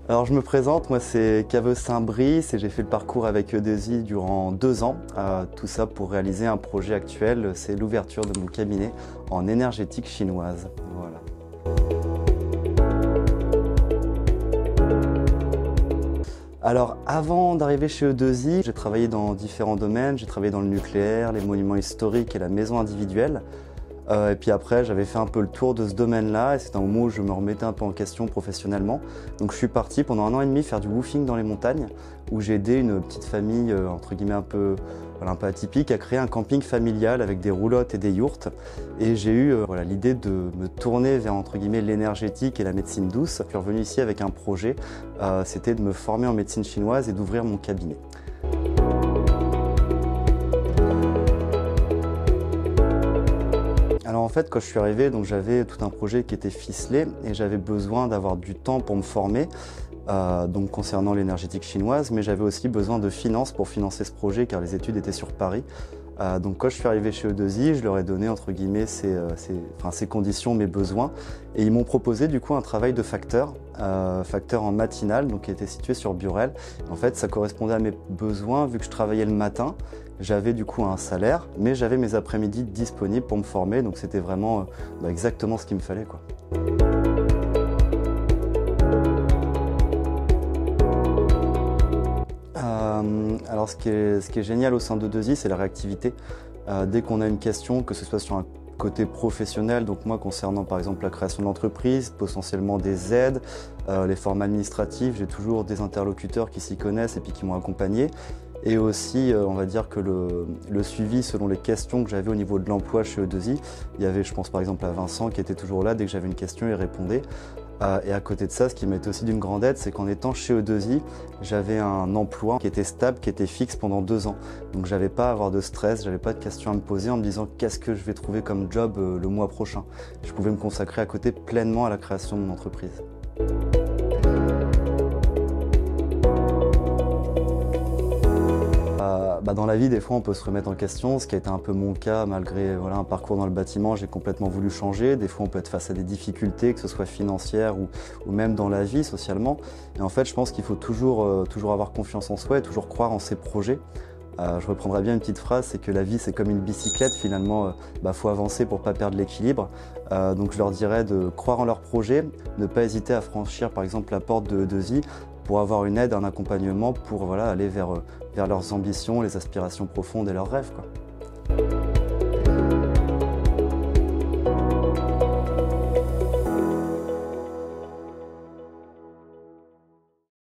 Alors je me présente, moi c'est Caveau Saint-Brice et j'ai fait le parcours avec E2I durant 2 ans. Tout ça pour réaliser un projet actuel, c'est l'ouverture de mon cabinet en énergétique chinoise. Voilà. Alors avant d'arriver chez E2I, j'ai travaillé dans différents domaines. J'ai travaillé dans le nucléaire, les monuments historiques et la maison individuelle. Et puis après, j'avais fait un peu le tour de ce domaine-là et c'est un moment où je me remettais un peu en question professionnellement. Donc je suis parti pendant 1 an et demi faire du woofing dans les montagnes où j'ai aidé une petite famille, entre guillemets un peu atypique, à créer un camping familial avec des roulottes et des yourtes. Et j'ai eu l'idée de me tourner vers entre guillemets l'énergétique et la médecine douce. Je suis revenu ici avec un projet, c'était de me former en médecine chinoise et d'ouvrir mon cabinet. Alors en fait, quand je suis arrivé, j'avais tout un projet qui était ficelé et j'avais besoin d'avoir du temps pour me former, donc concernant l'énergétique chinoise, mais j'avais aussi besoin de finances pour financer ce projet car les études étaient sur Paris. Donc quand je suis arrivé chez E2I, je leur ai donné entre guillemets ces conditions, mes besoins, et ils m'ont proposé du coup un travail de facteur en matinale, donc qui était situé sur Burel. En fait, ça correspondait à mes besoins vu que je travaillais le matin. J'avais du coup un salaire, mais j'avais mes après-midi disponibles pour me former, donc c'était vraiment exactement ce qu'il me fallait, quoi. Alors ce qui est génial au sein de E2I, c'est la réactivité. Dès qu'on a une question, que ce soit sur un côté professionnel, donc moi concernant par exemple la création de l'entreprise, potentiellement des aides, les formes administratives, j'ai toujours des interlocuteurs qui s'y connaissent et puis qui m'ont accompagné. Et aussi, on va dire que le suivi selon les questions que j'avais au niveau de l'emploi chez E2I, il y avait, je pense par exemple à Vincent qui était toujours là, dès que j'avais une question, il répondait. Et à côté de ça, ce qui m'a été aussi d'une grande aide, c'est qu'en étant chez E2I, j'avais un emploi qui était stable, qui était fixe pendant 2 ans. Donc j'avais pas à avoir de stress, j'avais pas de questions à me poser en me disant qu'est-ce que je vais trouver comme job le mois prochain. Je pouvais me consacrer à côté pleinement à la création de mon entreprise. Dans la vie, des fois, on peut se remettre en question, ce qui a été un peu mon cas malgré un parcours dans le bâtiment. J'ai complètement voulu changer. Des fois, on peut être face à des difficultés, que ce soit financières ou même dans la vie, socialement. Et en fait, je pense qu'il faut toujours avoir confiance en soi et toujours croire en ses projets. Je reprendrai bien une petite phrase, c'est que la vie, c'est comme une bicyclette. Finalement, faut avancer pour pas perdre l'équilibre. Donc, je leur dirais de croire en leurs projets, ne pas hésiter à franchir, par exemple, la porte de E2I pour avoir une aide, un accompagnement pour aller vers leurs ambitions, les aspirations profondes et leurs rêves, quoi.